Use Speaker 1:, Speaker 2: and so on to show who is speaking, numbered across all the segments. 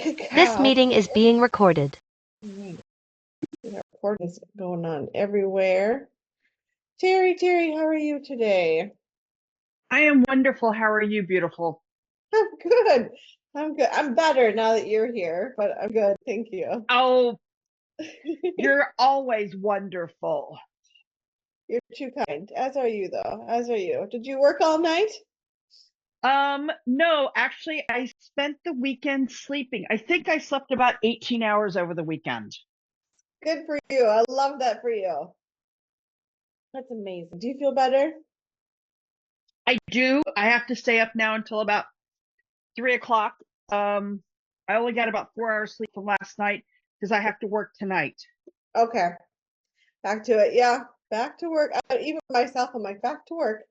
Speaker 1: This
Speaker 2: Cacao.
Speaker 1: meeting is being recorded.
Speaker 2: Recordings going on everywhere. Terry, how are you today?
Speaker 3: I am wonderful. How are you, beautiful?
Speaker 2: I'm good. I'm good. I'm better now that you're here, but I'm good. Thank you.
Speaker 3: Oh, you're always wonderful.
Speaker 2: You're too kind. As are you, though. As are you. Did you work all night?
Speaker 3: No, actually, I spent the weekend sleeping. I think I slept about 18 hours over the weekend.
Speaker 2: Good for you. I love that for you. That's amazing. Do you feel better?
Speaker 3: I do. I have to stay up now until about 3 o'clock. I only got about 4 hours sleep from last night because I have to work tonight.
Speaker 2: Okay. Back to it. Yeah. Back to work. Even myself, I'm like, back to work.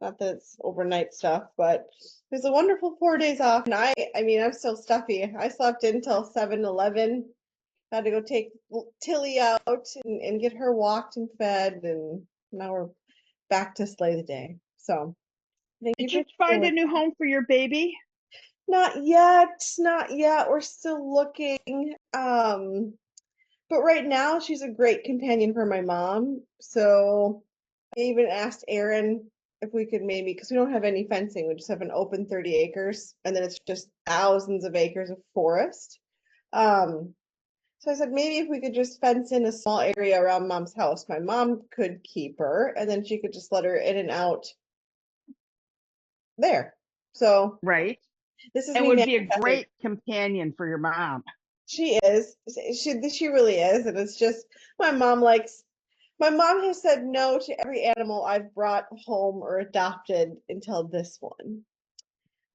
Speaker 2: Not that it's overnight stuff, but it was a wonderful 4 days off. And I mean, I'm still stuffy. I slept until 7:11. Had to go take Tilly out and get her walked and fed, and now we're back to slay the day. So thank you
Speaker 3: Did
Speaker 2: for
Speaker 3: you find a
Speaker 2: sharing.
Speaker 3: new home for your baby?
Speaker 2: Not yet, not yet. We're still looking. But right now she's a great companion for my mom. So I even asked Aaron if we could maybe, because we don't have any fencing, we just have an open 30 acres, and then it's just thousands of acres of forest. Um, so I said maybe if we could just fence in a small area around mom's house, my mom could keep her, and then she could just let her in and out there. So
Speaker 3: Right.
Speaker 2: this is
Speaker 3: It
Speaker 2: me
Speaker 3: would be a
Speaker 2: manifesting.
Speaker 3: great companion for your mom.
Speaker 2: She is. She really is, and it's just my mom likes. My mom has said no to every animal I've brought home or adopted until this one.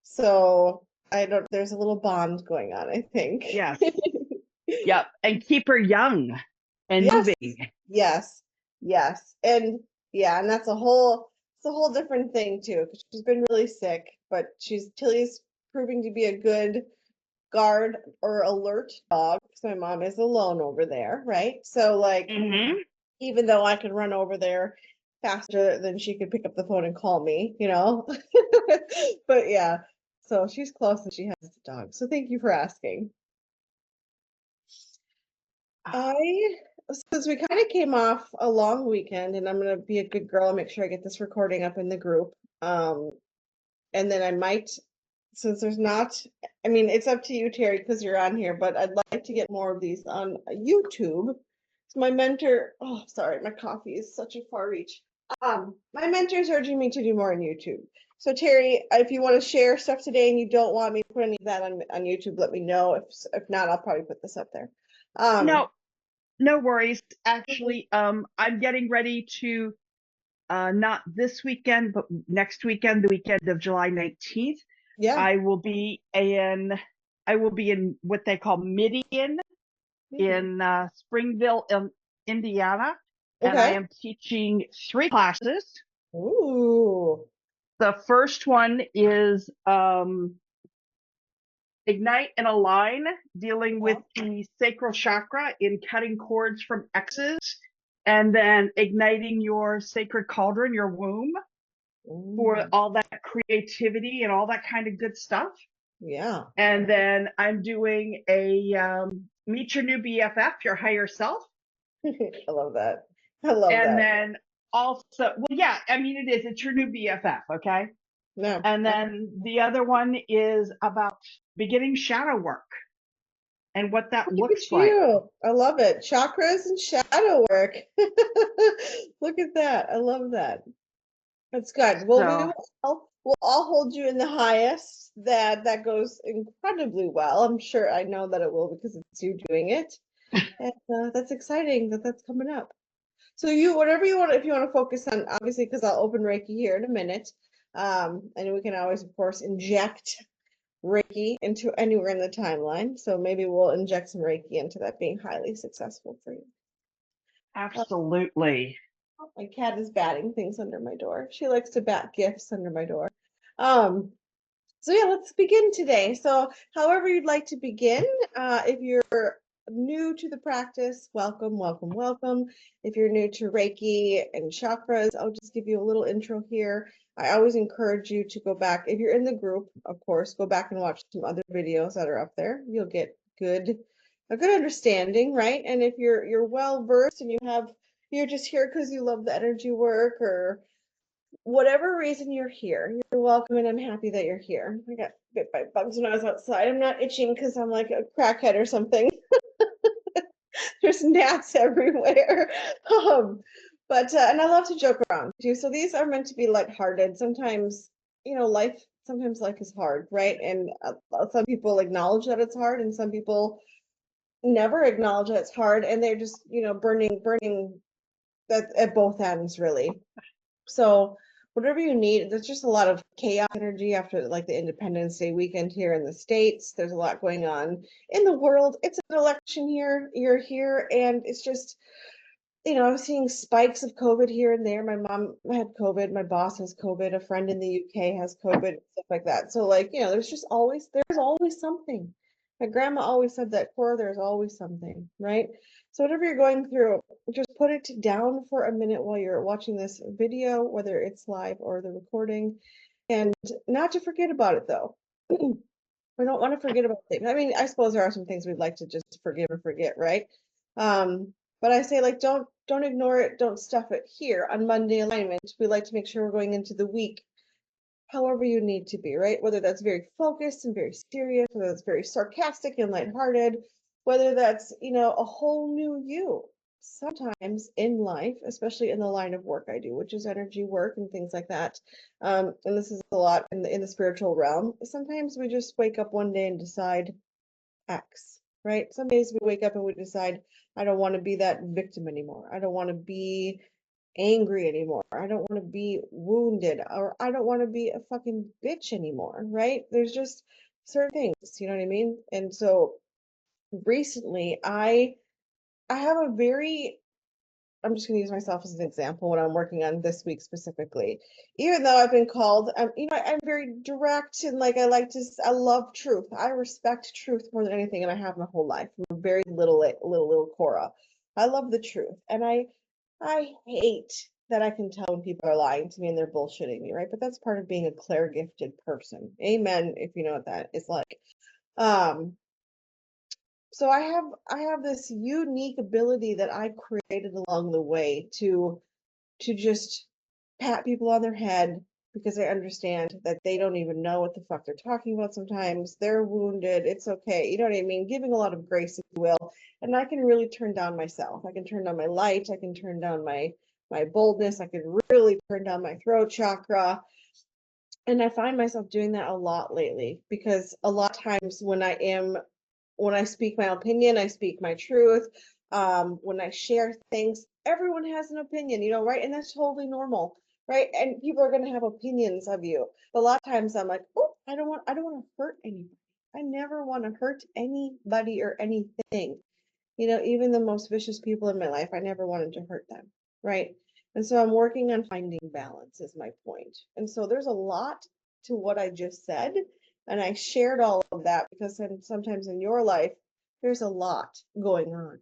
Speaker 2: So I don't, there's a little bond going on, I think.
Speaker 3: Yes. Yep. And keep her young and
Speaker 2: Yes,
Speaker 3: moving.
Speaker 2: yes, yes. And yeah, and it's a whole different thing too, because she's been really sick, but Tilly's proving to be a good guard or alert dog because my mom is alone over there, right? So like
Speaker 3: Hmm.
Speaker 2: even though I could run over there faster than she could pick up the phone and call me, you know. But yeah, so she's close and she has the dog. So thank you for asking. I Since we kind of came off a long weekend, and I'm gonna be a good girl and make sure I get this recording up in the group. And then I might, since there's not, I mean, it's up to you, Terry, because you're on here, but I'd like to get more of these on YouTube. So my mentor, oh, sorry, my coffee is such a far reach. My mentor is urging me to do more on YouTube. So Terry, if you want to share stuff today and you don't want me to put any of that on YouTube, let me know. If not, I'll probably put this up there. Um,
Speaker 3: No, no worries. Actually, I'm getting ready to not this weekend, but next weekend, the weekend of July 19th.
Speaker 2: yeah.
Speaker 3: I will be in I will be in what they call Midian in Springville, Indiana, and I
Speaker 2: Okay.
Speaker 3: am teaching 3 classes.
Speaker 2: Ooh.
Speaker 3: The first one is Ignite and Align, dealing with the sacral chakra in cutting cords from X's, and then igniting your sacred cauldron, your womb, for
Speaker 2: Ooh.
Speaker 3: all that creativity and all that kind of good stuff.
Speaker 2: Yeah.
Speaker 3: And then I'm doing a Meet Your New BFF, your higher self.
Speaker 2: I love that. I love
Speaker 3: And
Speaker 2: that.
Speaker 3: then also, well, yeah, I mean, it's your new BFF, okay?
Speaker 2: No.
Speaker 3: And then the other one is about beginning shadow work and what that
Speaker 2: Look
Speaker 3: looks
Speaker 2: at
Speaker 3: like.
Speaker 2: you. I love it. Chakras and shadow work. Look at that. I love that. That's good. Well,
Speaker 3: So,
Speaker 2: we'll all hold you in the highest. That goes incredibly well. I'm sure I know that it will because it's you doing it. And that's exciting that that's coming up. So you, whatever you want, if you want to focus on, obviously, because I'll open Reiki here in a minute. And we can always, of course, inject Reiki into anywhere in the timeline. So maybe we'll inject some Reiki into that being highly successful for you.
Speaker 3: absolutely.
Speaker 2: My cat is batting things under my door. She likes to bat gifts under my door. Um, so yeah, let's begin today. So however you'd like to begin, if you're new to the practice, welcome, welcome, welcome. If you're new to Reiki and chakras, I'll just give you a little intro here. I always encourage you to go back. If you're in the group, of course, go back and watch some other videos that are up there. You'll get a good understanding, right? And if you're well versed and you're just here because you love the energy work or whatever reason you're here, you're welcome, and I'm happy that you're here. I got bit by bugs when I was outside. I'm not itching because I'm like a crackhead or something. There's gnats everywhere. Um, but and I love to joke around too. So these are meant to be lighthearted. Sometimes, sometimes life is hard, right? And some people acknowledge that it's hard, and some people never acknowledge that it's hard, and they're just, burning at both ends, really. So whatever you need, there's just a lot of chaos energy after like the Independence Day weekend here in the States. There's a lot going on in the world. It's an election year, you're here, and it's just, I'm seeing spikes of COVID here and there. My mom had COVID, my boss has COVID, a friend in the UK has COVID, stuff like that. So like, there's always something. My grandma always said that, Cora, there's always something, right? So whatever you're going through, just put it down for a minute while you're watching this video, whether it's live or the recording, and not to forget about it though. We don't want to forget about things. I mean, I suppose there are some things we'd like to just forgive and forget, right? But I say like don't ignore it, don't stuff it here on Monday alignment. We like to make sure we're going into the week however you need to be, right? Whether that's very focused and very serious, whether that's very sarcastic and lighthearted, whether that's, a whole new you. Sometimes in life, especially in the line of work I do, which is energy work and things like that, and this is a lot in the spiritual realm, sometimes we just wake up one day and decide X, right? Some days we wake up and we decide, I don't want to be that victim anymore. I don't want to be angry anymore. I don't want to be wounded, or I don't want to be a fucking bitch anymore, right? There's just certain things, you know what I mean? And so recently I have a very I'm just going to use myself as an example when I'm working on this week specifically. Even though I've been called, I'm very direct and like I love truth. I respect truth more than anything, and I have my whole life. I'm very little Cora. I love the truth, and I hate that I can tell when people are lying to me and they're bullshitting me, right? But that's part of being a clair gifted person. Amen, if you know what that is like. Um, so I have this unique ability that I created along the way to just pat people on their head because I understand that they don't even know what the fuck they're talking about sometimes. They're wounded. It's okay. You know what I mean? Giving a lot of grace, if you will. And I can really turn down myself. I can turn down my light. I can turn down my boldness. I can really turn down my throat chakra. And I find myself doing that a lot lately because a lot of times when I speak my opinion, I speak my truth. When I share things, everyone has an opinion, right? And that's totally normal, right? And people are going to have opinions of you. But a lot of times I'm like, oh, I don't want to hurt anybody. I never want to hurt anybody or anything. Even the most vicious people in my life, I never wanted to hurt them, right? And so I'm working on finding balance is my point. And so there's a lot to what I just said, and I shared all of that because sometimes in your life, there's a lot going on.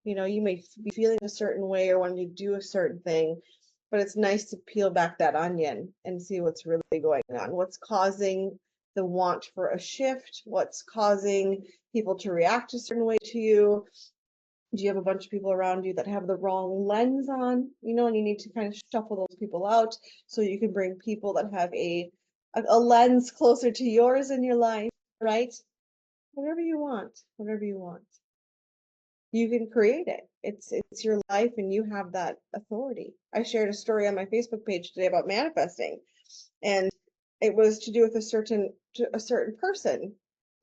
Speaker 2: You may be feeling a certain way or wanting to do a certain thing, but it's nice to peel back that onion and see what's really going on. What's causing the want for a shift? What's causing people to react a certain way to you? Do you have a bunch of people around you that have the wrong lens on, and you need to kind of shuffle those people out so you can bring people that have a lens closer to yours in your life, right? Whatever you want, whatever you want. You can create it. It's your life and you have that authority. I shared a story on my Facebook page today about manifesting, and it was to do with a certain person.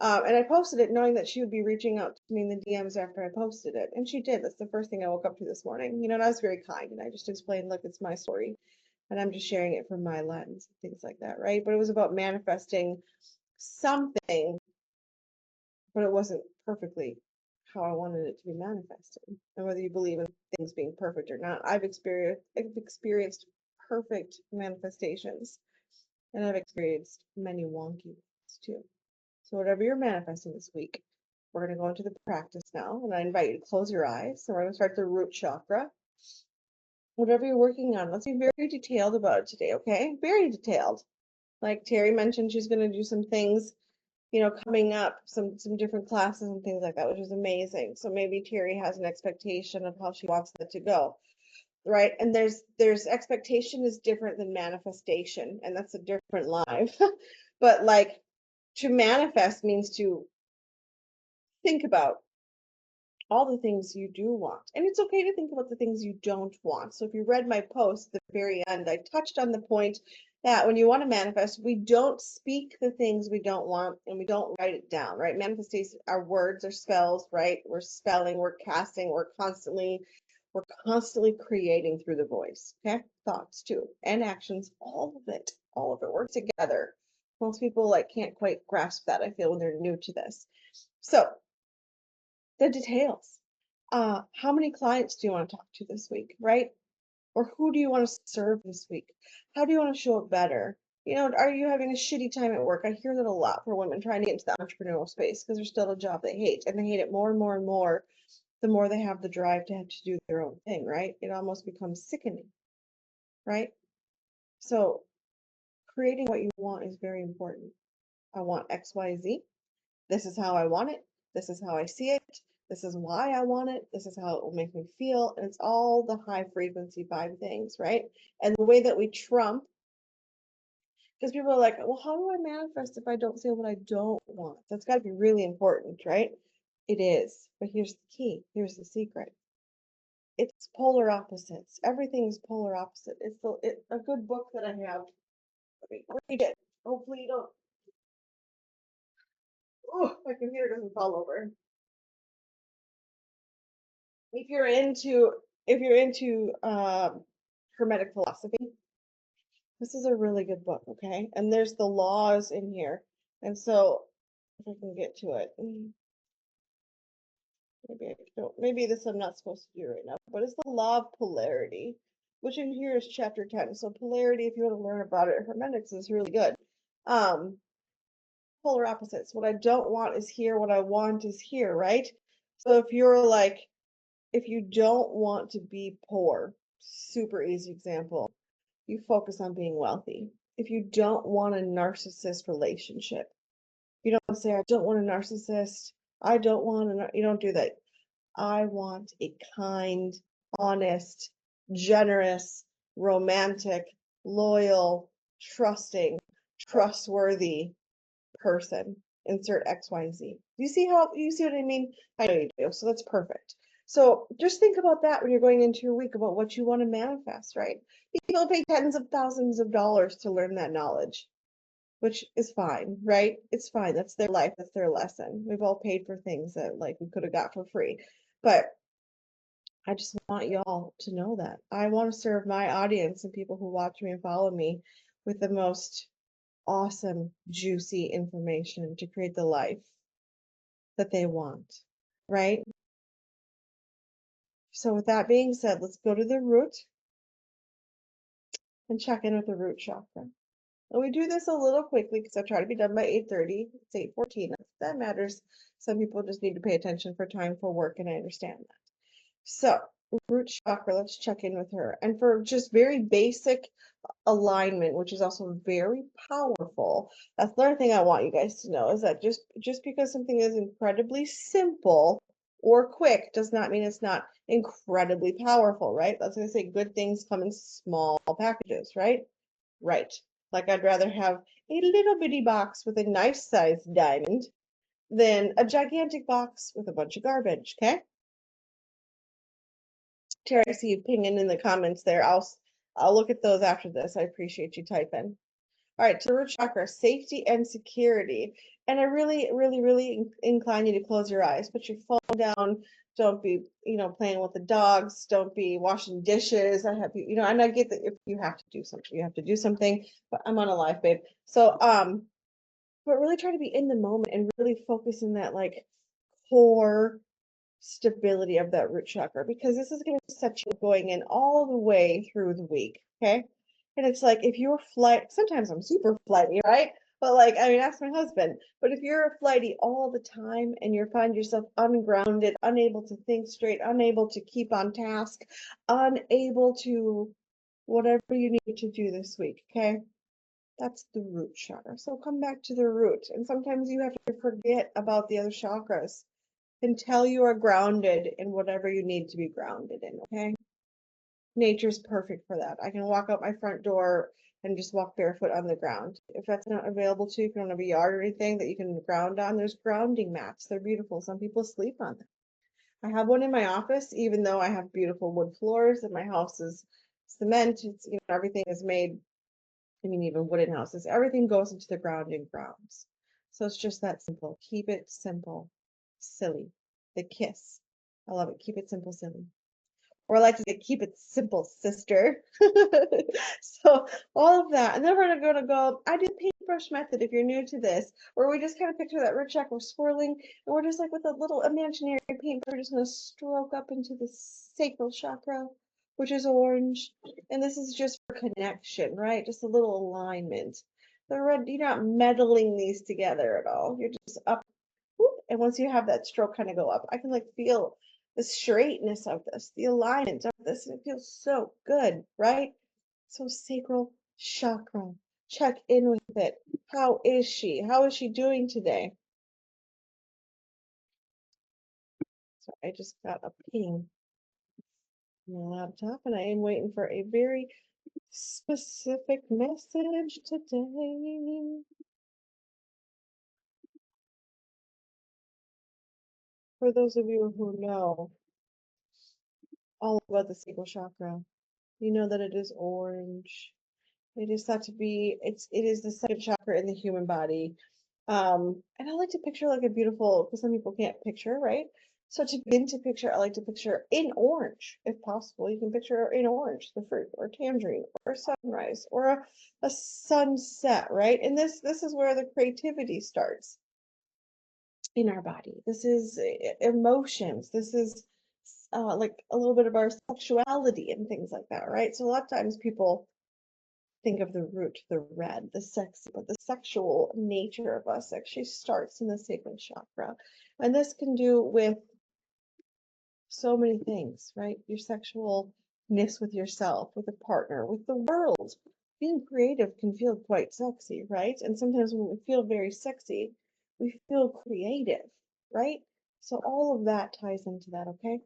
Speaker 2: And I posted it knowing that she would be reaching out to me in the DMs after I posted it. And she did. That's the first thing I woke up to this morning. And I was very kind. And I just explained, look, it's my story. And I'm just sharing it from my lens, things like that, right? But it was about manifesting something, but it wasn't perfectly how I wanted it to be manifested. And whether you believe in things being perfect or not, I've experienced perfect manifestations. And I've experienced many wonky ones too. So whatever you're manifesting this week, We're going to go into the practice now, and I invite you to close your eyes. So we're going to start the root chakra. Whatever you're working on, let's be very detailed about it today, okay? Very detailed. Like Terry mentioned, she's going to do some things, coming up, some different classes and things like that, which is amazing. So maybe Terry has an expectation of how she wants that to go, right? And there's expectation is different than manifestation, and that's a different live. But like to manifest means to think about all the things you do want. And it's okay to think about the things you don't want. So if you read my post at the very end, I touched on the point that when you want to manifest, we don't speak the things we don't want and we don't write it down, right? Manifestation, our words are spells, right? We're spelling, we're casting, we're constantly creating through the voice, okay? Thoughts too, and actions, all of it works together. Most people can't quite grasp that, I feel, when they're new to this. So the details. How many clients do you want to talk to this week, right? Or who do you want to serve this week? How do you want to show up better? Are you having a shitty time at work? I hear that a lot for women trying to get into the entrepreneurial space because there's still a job they hate, and they hate it more and more and more the more they have the drive to have to do their own thing, right? It almost becomes sickening, right? So creating what you want is very important. I want XYZ. This is how I want it. This is how I see it. This is why I want it. This is how it will make me feel. And it's all the high frequency vibe things, right? And the way that we trump, because people are like, well, how do I manifest if I don't feel what I don't want? That's got to be really important, right? It is. But here's the key. Here's the secret. It's polar opposites. Everything is polar opposite. It's a good book that I have. Let me read it. Hopefully you don't. Oh, my computer doesn't fall over. If you're into hermetic philosophy, this is a really good book, okay? And there's the laws in here. And so if I can get to it, maybe this I'm not supposed to do right now, but it's the law of polarity, which in here is chapter 10. So polarity, if you want to learn about it, hermeneutics is really good. Polar opposites. What I don't want is here, what I want is here, right? So if you don't want to be poor, super easy example, you focus on being wealthy. If you don't want a narcissist relationship, you don't say, I don't want a narcissist. You don't do that. I want a kind, honest, generous, romantic, loyal, trusting, trustworthy person. Insert XYZ. You see what I mean? I know you do. So that's perfect. So just think about that when you're going into your week about what you want to manifest, right? People pay tens of thousands of dollars to learn that knowledge, which is fine, right? It's fine. That's their life. That's their lesson. We've all paid for things that we could have got for free. But I just want y'all to know that. I want to serve my audience and people who watch me and follow me with the most awesome, juicy information to create the life that they want, right? So with that being said, let's go to the root and check in with the root chakra. And we do this a little quickly because I try to be done by 8:30. It's 8:14. That matters. Some people just need to pay attention for time for work, and I understand that. So root chakra, let's check in with her. And for just very basic alignment, which is also very powerful. That's the other thing I want you guys to know is that just because something is incredibly simple or quick does not mean it's not incredibly powerful, right? That's going to say good things come in small packages, right? Right. Like I'd rather have a little bitty box with a nice sized diamond than a gigantic box with a bunch of garbage, okay? Terry, I see you pinging in the comments there. I'll look at those after this. I appreciate you typing. All right, to root chakra, safety and security. And I really, really, really incline you to close your eyes. Put your phone down. Don't be, playing with the dogs. Don't be washing dishes. I have you, and I get that if you have to do something, you have to do something. But I'm on a live, babe. So, but really try to be in the moment and really focus in that core stability of that root chakra, because this is going to set you going in all the way through the week, okay? And it's like if you're sometimes I'm super flighty, right? But like, I mean, ask my husband. But if you're a flighty all the time and you find yourself ungrounded, unable to think straight, unable to keep on task, unable to whatever you need to do this week, okay? That's the root chakra. So come back to the root. And sometimes you have to forget about the other chakras until you are grounded in whatever you need to be grounded in, okay? Nature's perfect for that. I can walk out my front door and just walk barefoot on the ground. If that's not available to you, if you don't have a yard or anything that you can ground on, there's grounding mats. They're beautiful. Some people sleep on them. I have one in my office, even though I have beautiful wood floors and my house is cement. It's, everything is made, I mean, even wooden houses, everything goes into the grounding grounds. So it's just that simple. Keep it simple, silly. The kiss. I love it. Keep it simple, silly. Or I like to say, keep it simple, sister. So all of that. And then we're gonna go, I do the paintbrush method if you're new to this, where we just kind of picture that root chakra swirling, and we're just like with a little imaginary paint, we're just gonna stroke up into the sacral chakra, which is orange. And this is just for connection, right? Just a little alignment. The red, you're not meddling these together at all. You're just up, whoop, and once you have that stroke kind of go up, I can like feel the straightness of this, the alignment of this, and it feels so good, right? So sacral chakra, check in with it. How is she? How is she doing today? So I just got a ping on my laptop and I am waiting for a very specific message today. For those of you who know all about the sacral chakra, you know that it is orange. It is thought to be, it is the second chakra in the human body. And I like to picture like a beautiful, because some people can't picture, right? So to begin to picture, I like to picture in orange, if possible. You can picture in orange, the fruit, or tangerine, or sunrise, or a sunset, right? And this is where the creativity starts in our body. This is emotions. This is like a little bit of our sexuality and things like that, right? So a lot of times people think of the root, the red, the sexy, but the sexual nature of us actually starts in the sacral chakra. And this can do with so many things, right? Your sexualness with yourself, with a partner, with the world. Being creative can feel quite sexy, right? And sometimes when we feel very sexy, we feel creative, right? So all of that ties into that, okay?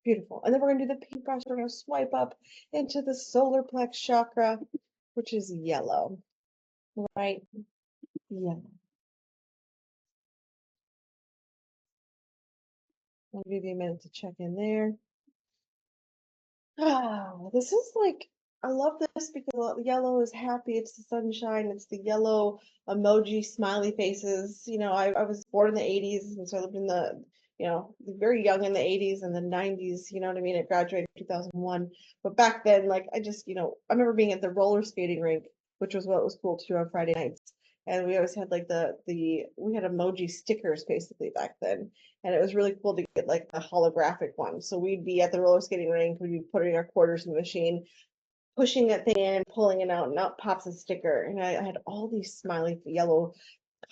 Speaker 2: Beautiful. And then we're going to do the paintbrush. We're going to swipe up into the solar plex chakra, which is yellow, right? Yellow. I'll give you a minute to check in there. Oh, this is like, I love this because yellow is happy. It's the sunshine. It's the yellow emoji smiley faces. I was born in the 80s, and so I lived in very young in the 80s and the 90s. You know what I mean? I graduated in 2001. But back then, like, I remember being at the roller skating rink, which was what was cool to do on Friday nights. And we always had like we had emoji stickers basically back then. And it was really cool to get like the holographic one. So we'd be at the roller skating rink, we'd be putting our quarters in the machine, pushing that thing in and pulling it out, and out pops a sticker. And I had all these smiley yellow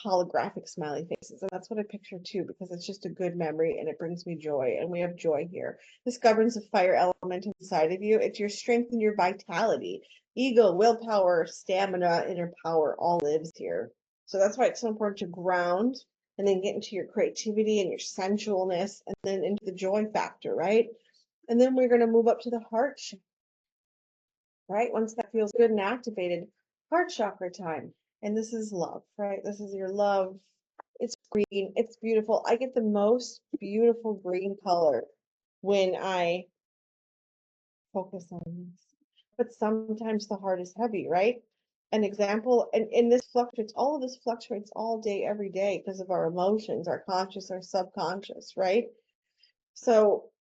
Speaker 2: holographic smiley faces. And that's what I picture too, because it's just a good memory and it brings me joy. And we have joy here. This governs the fire element inside of you. It's your strength and your vitality. Ego, willpower, stamina, inner power all lives here. So that's why it's so important to ground and then get into your creativity and your sensualness and then into the joy factor, right? And then we're going to move up to the heart, right? Once that feels good and activated, heart chakra time. And this is love, right? This is your love. It's green. It's beautiful. I get the most beautiful green color when I focus on this. But sometimes the heart is heavy, right? An example, and this fluctuates, all of this fluctuates all day, every day because of our emotions, our conscious, our subconscious, right? So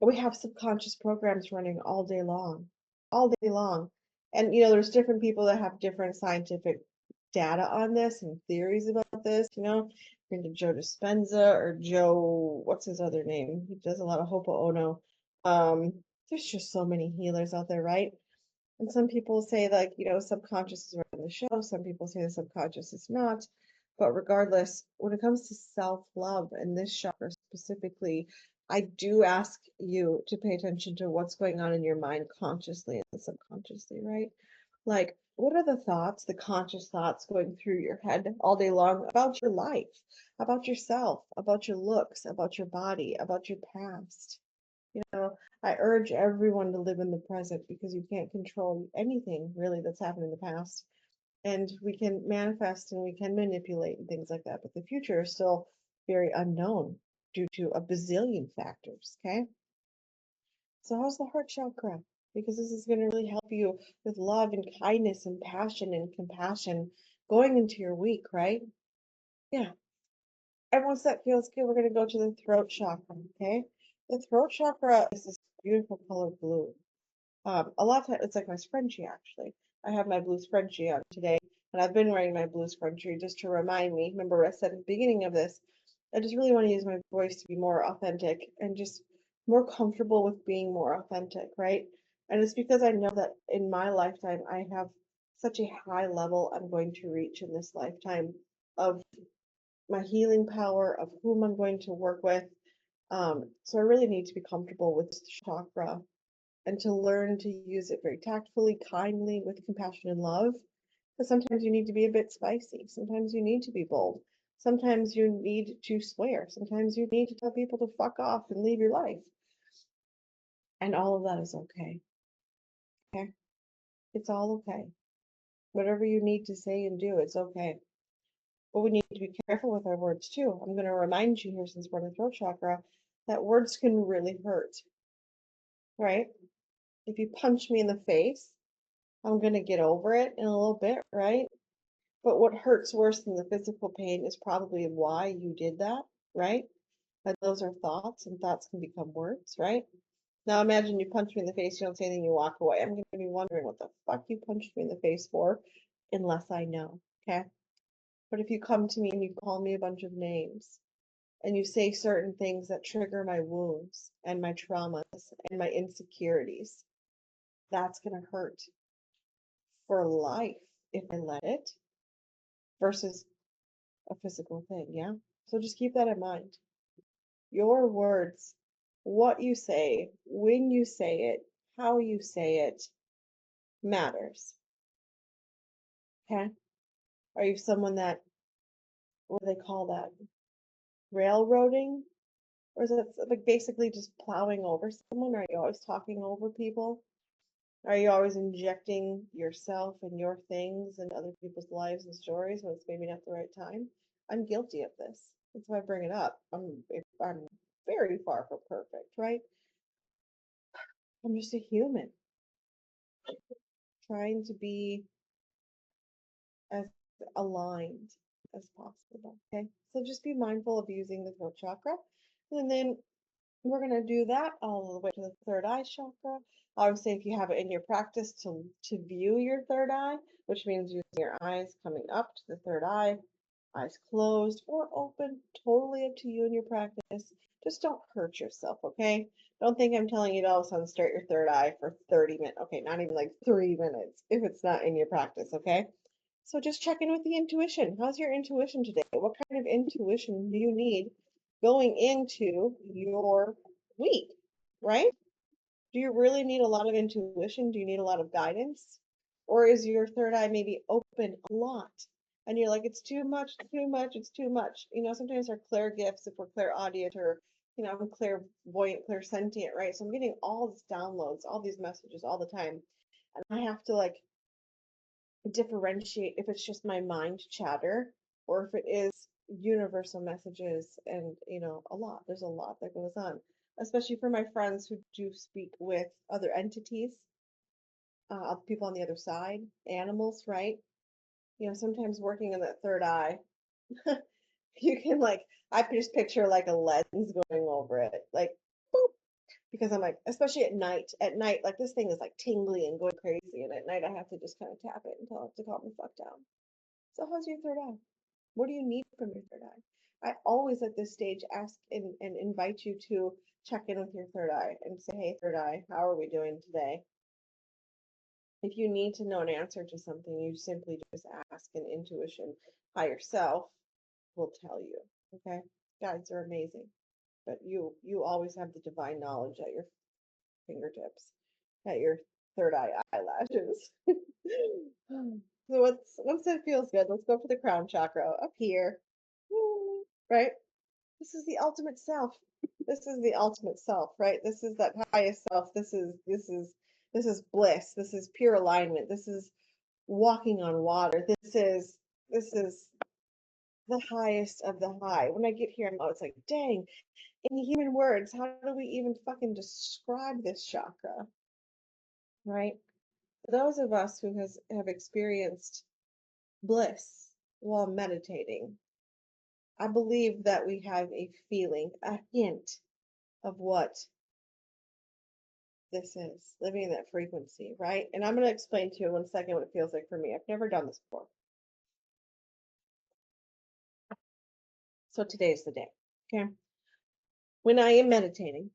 Speaker 2: we have subconscious programs running all day long, all day long. And there's different people that have different scientific data on this and theories about this. Into Joe Dispenza or Joe, what's his other name? He does a lot of Hopo Ono. There's just so many healers out there, right? And some people say, like, subconscious is running the show. Some people say the subconscious is not. But regardless, when it comes to self-love and this chakra specifically, I do ask you to pay attention to what's going on in your mind consciously and subconsciously, right? Like, what are the thoughts, the conscious thoughts going through your head all day long about your life, about yourself, about your looks, about your body, about your past? I urge everyone to live in the present because you can't control anything really that's happened in the past. And we can manifest and we can manipulate and things like that. But the future is still very unknown due to a bazillion factors. Okay. So, how's the heart chakra? Because this is going to really help you with love and kindness and passion and compassion going into your week, right? Yeah. And once that feels good, we're going to go to the throat chakra. Okay. The throat chakra is this beautiful color blue. A lot of times it's like my scrunchie actually. I have my blue scrunchie on today, and I've been wearing my blue scrunchie just to remind me. Remember, I said at the beginning of this, I just really want to use my voice to be more authentic and just more comfortable with being more authentic, right? And it's because I know that in my lifetime, I have such a high level I'm going to reach in this lifetime of my healing power, of whom I'm going to work with. So I really need to be comfortable with this chakra and to learn to use it very tactfully, kindly, with compassion and love. But sometimes you need to be a bit spicy. Sometimes you need to be bold. Sometimes you need to swear. Sometimes you need to tell people to fuck off and leave your life. And all of that is okay. Okay? It's all okay. Whatever you need to say and do, it's okay. But we need to be careful with our words too. I'm going to remind you here, since we're in the throat chakra, that words can really hurt, right? If you punch me in the face, I'm going to get over it in a little bit, right? But what hurts worse than the physical pain is probably why you did that, right? And those are thoughts, and thoughts can become words, right? Now imagine you punch me in the face, you don't say anything, you walk away. I'm going to be wondering what the fuck you punched me in the face for, unless I know, okay? But if you come to me and you call me a bunch of names, and you say certain things that trigger my wounds and my traumas and my insecurities, that's going to hurt for life if I let it versus a physical thing, yeah? So just keep that in mind. Your words, what you say, when you say it, how you say it matters. Okay? Are you someone that, what do they call that? Railroading? Or is it like basically just plowing over someone? Are you always talking over people? Are you always injecting yourself and your things and other people's lives and stories when it's maybe not the right time? I'm guilty of this. That's why I bring it up. I'm very far from perfect, right? I'm just a human trying to be as aligned as possible. Okay. So just be mindful of using the throat chakra. And then we're going to do that all the way to the third eye chakra. I would say if you have it in your practice to view your third eye, which means using your eyes coming up to the third eye, eyes closed or open, totally up to you in your practice. Just don't hurt yourself, okay? Don't think I'm telling you to all of a sudden start your third eye for 30 minutes. Okay, not even like 3 minutes if it's not in your practice, okay? So just check in with the intuition. How's your intuition today? What kind of intuition do you need going into your week, right? Do you really need a lot of intuition? Do you need a lot of guidance? Or is your third eye maybe open a lot? And you're like, it's too much, too much, it's too much. Sometimes our clair gifts, if we're clairaudient or, I'm clairvoyant, clairsentient, right? So I'm getting all these downloads, all these messages all the time. And I have to like differentiate if it's just my mind chatter or if it is universal messages and there's a lot that goes on, especially for my friends who do speak with other entities, people on the other side, animals, right? Sometimes working in that third eye, you can like, I just picture like a lens going over it, like boop, because I'm like, especially at night, like this thing is like tingly and going crazy, and at night I have to just kind of tap it and tell it to calm the fuck down. So how's your third eye? What do you need from your third eye? I always at this stage ask and invite you to check in with your third eye and say, hey, third eye, how are we doing today? If you need to know an answer to something, you simply just ask, and intuition, higher self will tell you. Okay? Guides are amazing, but you always have the divine knowledge at your fingertips, at your third eye eyelashes. So once that feels good, let's go for the crown chakra up here. Right? This is the ultimate self. This is the ultimate self, right? This is that highest self. This is bliss. This is pure alignment. This is walking on water. This is the highest of the high. When I get here, it's like, dang, in human words, how do we even fucking describe this chakra, right? For those of us who have experienced bliss while meditating, I believe that we have a feeling, a hint of what this is, living in that frequency, right? And I'm going to explain to you in 1 second what it feels like for me. I've never done this before. So today's the day, okay? When I am meditating,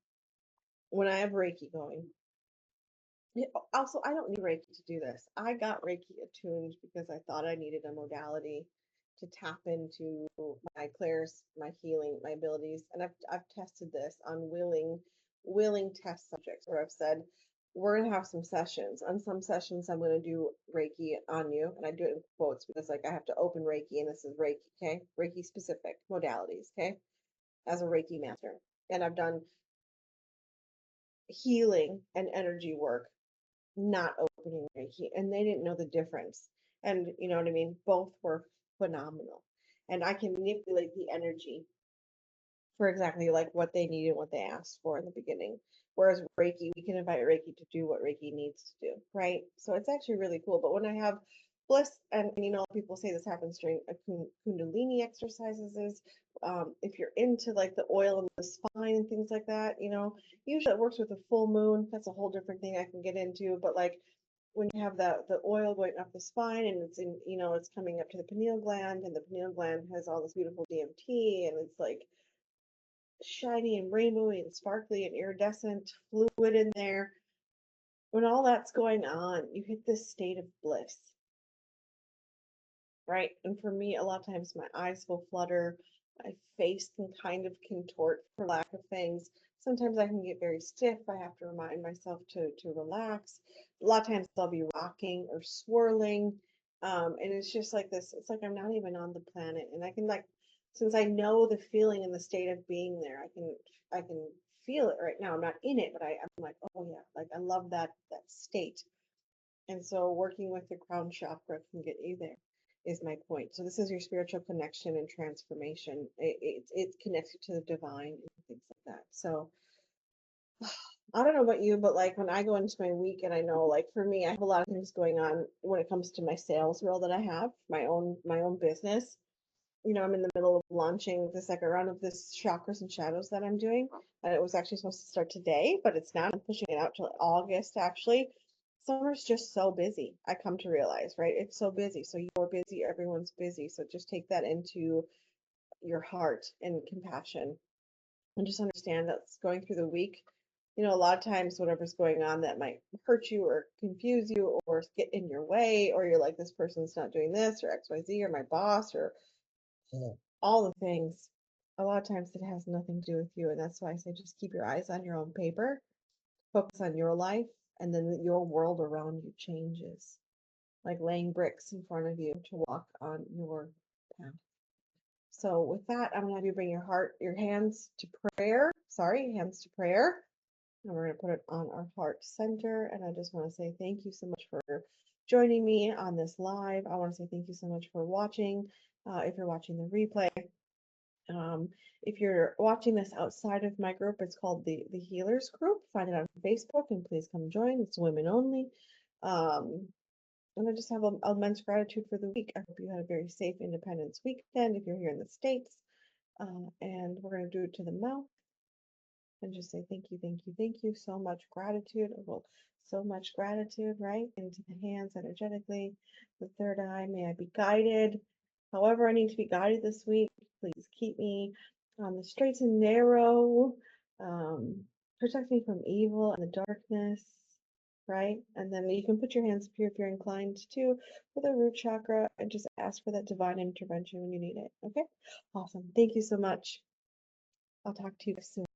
Speaker 2: when I have Reiki going, also, I don't need Reiki to do this. I got Reiki attuned because I thought I needed a modality to tap into my clairs, my healing, my abilities. And I've tested this on willing test subjects where I've said, we're gonna have some sessions. On some sessions, I'm gonna do Reiki on you, and I do it in quotes because like I have to open Reiki, and this is Reiki, okay? Reiki specific modalities, okay? As a Reiki master, and I've done healing and energy work not opening Reiki, and they didn't know the difference. And you know what I mean? Both were phenomenal. And I can manipulate the energy for exactly like what they needed, what they asked for in the beginning. Whereas Reiki, we can invite Reiki to do what Reiki needs to do, right? So it's actually really cool. But when I have bliss, and you know, people say this happens during a Kundalini exercises, is if you're into like the oil in the spine and things like that, you know, usually it works with a full moon. That's a whole different thing I can get into. But like when you have the oil going up the spine and it's in, you know, it's coming up to the pineal gland, and the pineal gland has all this beautiful DMT, and it's like shiny and rainbowy and sparkly and iridescent fluid in there. When all that's going on, you hit this state of bliss, right? And for me, a lot of times my eyes will flutter, my face can kind of contort for lack of things. Sometimes I can get very stiff. I have to remind myself to relax. A lot of times I'll be rocking or swirling. And it's just like this, it's like I'm not even on the planet. And I can like, since I know the feeling and the state of being there, I can feel it right now. I'm not in it, but I'm like, oh yeah, like I love that state. And so working with the crown chakra can get you there, is my point. So this is your spiritual connection and transformation. It connects you to the divine and things like that. So I don't know about you, but like when I go into my week, and I know like for me, I have a lot of things going on when it comes to my sales role that I have, my own business. You know, I'm in the middle of launching the second round of this chakras and shadows that I'm doing. And it was actually supposed to start today, but it's not. I'm pushing it out till August actually. Summer's just so busy. I come to realize, right? It's so busy. So you're busy, everyone's busy. So just take that into your heart and compassion, and just understand that's going through the week. You know, a lot of times whatever's going on that might hurt you or confuse you or get in your way, or you're like, this person's not doing this or XYZ or my boss or all the things. A lot of times it has nothing to do with you. And that's why I say just keep your eyes on your own paper, focus on your life, and then your world around you changes. Like laying bricks in front of you to walk on your path. So with that, I'm gonna have you bring your hands to prayer. Sorry, hands to prayer. And we're gonna put it on our heart center. And I just want to say thank you so much for joining me on this live. I want to say thank you so much for watching. If you're watching the replay, if you're watching this outside of my group, it's called the Healers Group. Find it on Facebook, and please come join. It's women only. Um, and I just have immense gratitude for the week. I hope you had a very safe Independence weekend if you're here in the States. And we're going to do it to the mouth and just say thank you, thank you, thank you. So much gratitude. Well, so much gratitude, right? Into the hands energetically. The third eye, may I be guided. However, I need to be guided this week. Please keep me on the straight and narrow. Protect me from evil and the darkness, right? And then you can put your hands up here if you're inclined to for the root chakra and just ask for that divine intervention when you need it. Okay? Awesome. Thank you so much. I'll talk to you soon.